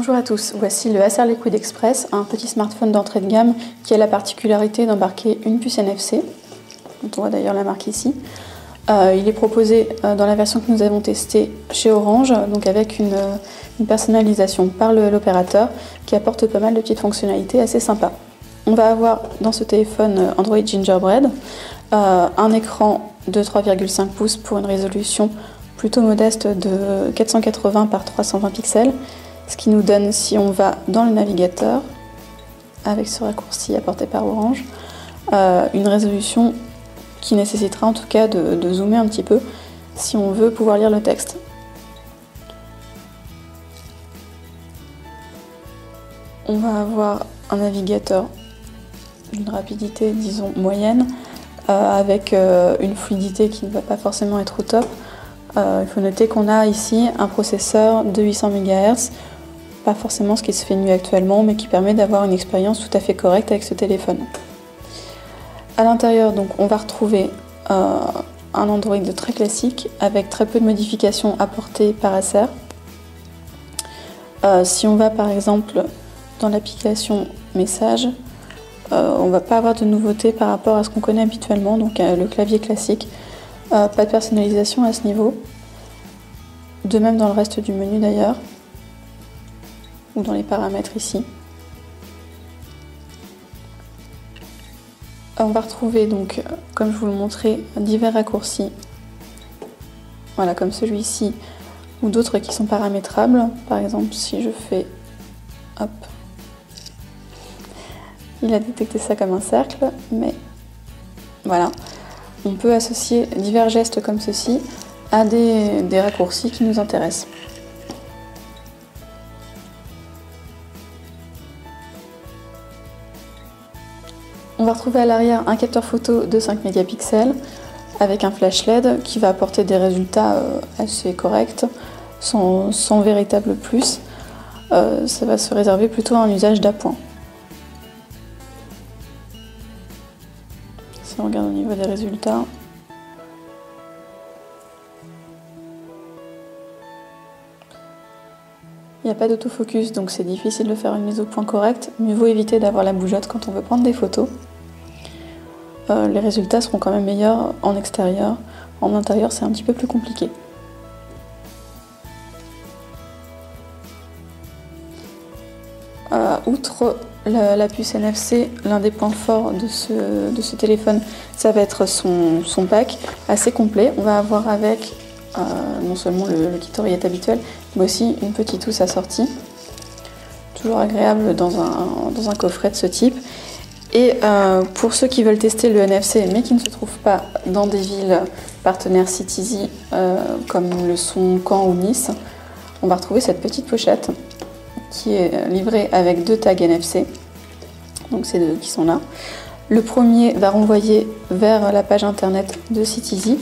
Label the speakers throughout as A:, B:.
A: Bonjour à tous, voici le Acer Liquid Express, un petit smartphone d'entrée de gamme qui a la particularité d'embarquer une puce NFC, dont on voit d'ailleurs la marque ici. Il est proposé dans la version que nous avons testée chez Orange, donc avec une personnalisation par l'opérateur qui apporte pas mal de petites fonctionnalités assez sympas. On va avoir dans ce téléphone Android Gingerbread, un écran de 3,5 pouces pour une résolution plutôt modeste de 480 par 320 pixels, ce qui nous donne, si on va dans le navigateur, avec ce raccourci apporté par Orange, une résolution qui nécessitera en tout cas de zoomer un petit peu si on veut pouvoir lire le texte. On va avoir un navigateur d'une rapidité, disons, moyenne, avec une fluidité qui ne va pas forcément être au top. Il faut noter qu'on a ici un processeur de 800 MHz, pas forcément ce qui se fait mieux actuellement, mais qui permet d'avoir une expérience tout à fait correcte avec ce téléphone. À l'intérieur, donc, on va retrouver un Android très classique, avec très peu de modifications apportées par Acer. Si on va par exemple dans l'application Messages, on ne va pas avoir de nouveautés par rapport à ce qu'on connaît habituellement, donc le clavier classique. Pas de personnalisation à ce niveau. De même dans le reste du menu d'ailleurs, ou dans les paramètres ici. On va retrouver donc, comme je vous le montrais, divers raccourcis, voilà, comme celui-ci, ou d'autres qui sont paramétrables. Par exemple, si je fais hop, il a détecté ça comme un cercle, mais voilà. On peut associer divers gestes comme ceci à des raccourcis qui nous intéressent. On va retrouver à l'arrière un capteur photo de 5 mégapixels avec un flash LED qui va apporter des résultats assez corrects, sans véritable plus. Ça va se réserver plutôt à un usage d'appoint. Si on regarde au niveau des résultats, il n'y a pas d'autofocus, donc c'est difficile de faire une mise au point correcte. Mieux vaut éviter d'avoir la bougeotte quand on veut prendre des photos. Les résultats seront quand même meilleurs en extérieur. En intérieur, c'est un petit peu plus compliqué. Outre la puce NFC, l'un des points forts de ce téléphone, ça va être son pack assez complet. On va avoir avec non seulement le kit oreillette habituel, mais aussi une petite housse assortie. Toujours agréable dans un coffret de ce type. Et pour ceux qui veulent tester le NFC, mais qui ne se trouvent pas dans des villes partenaires Citizen, comme le sont Caen ou Nice, on va retrouver cette petite pochette qui est livrée avec 2 tags NFC. Donc ces deux qui sont là. Le premier va renvoyer vers la page internet de Citizen,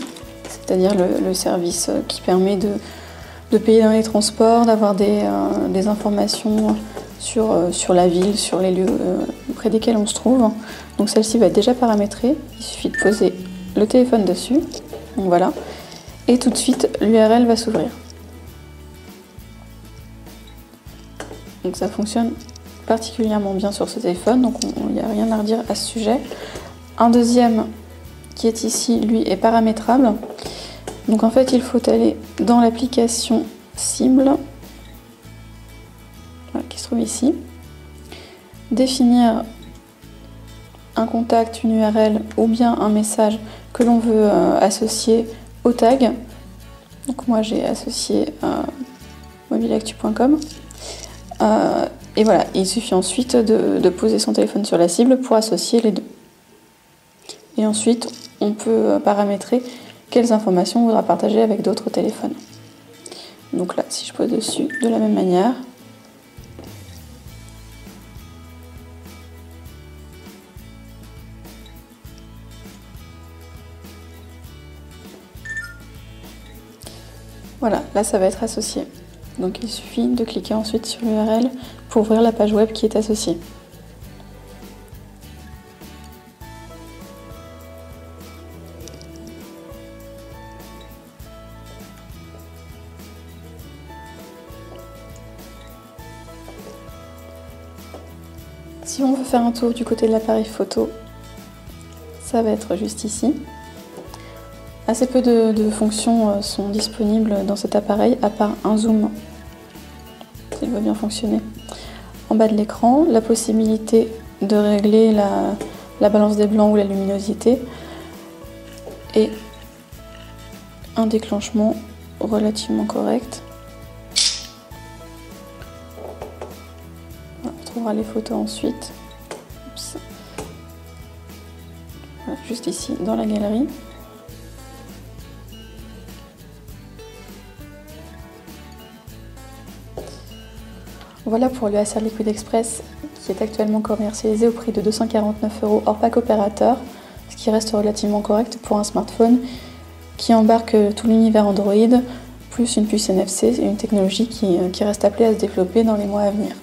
A: c'est-à-dire le service qui permet de payer dans les transports, d'avoir des informations sur la ville, sur les lieux près desquels on se trouve. Donc celle-ci va être déjà paramétrée, il suffit de poser le téléphone dessus, donc voilà, et tout de suite l'URL va s'ouvrir. Donc ça fonctionne particulièrement bien sur ce téléphone, donc il n'y a rien à redire à ce sujet. Un deuxième qui est ici, lui, est paramétrable. Donc en fait, il faut aller dans l'application cible, voilà, qui se trouve ici, définir un contact, une URL ou bien un message que l'on veut associer au tag. Donc moi j'ai associé mobileactu.com. Et voilà, il suffit ensuite de poser son téléphone sur la cible pour associer les deux. Et ensuite, on peut paramétrer quelles informations on voudra partager avec d'autres téléphones. Donc là, si je pose dessus de la même manière, voilà, là ça va être associé. Donc il suffit de cliquer ensuite sur l'URL pour ouvrir la page web qui est associée. Si on veut faire un tour du côté de l'appareil photo, ça va être juste ici. Assez peu de fonctions sont disponibles dans cet appareil, à part un zoom, s'il va bien fonctionner. En bas de l'écran, la possibilité de régler la balance des blancs ou la luminosité et un déclenchement relativement correct. On retrouvera les photos ensuite. Oups. Voilà, juste ici dans la galerie. Voilà pour le Acer Liquid Express qui est actuellement commercialisé au prix de 249 € hors pack opérateur, ce qui reste relativement correct pour un smartphone qui embarque tout l'univers Android, plus une puce NFC, une technologie qui reste appelée à se développer dans les mois à venir.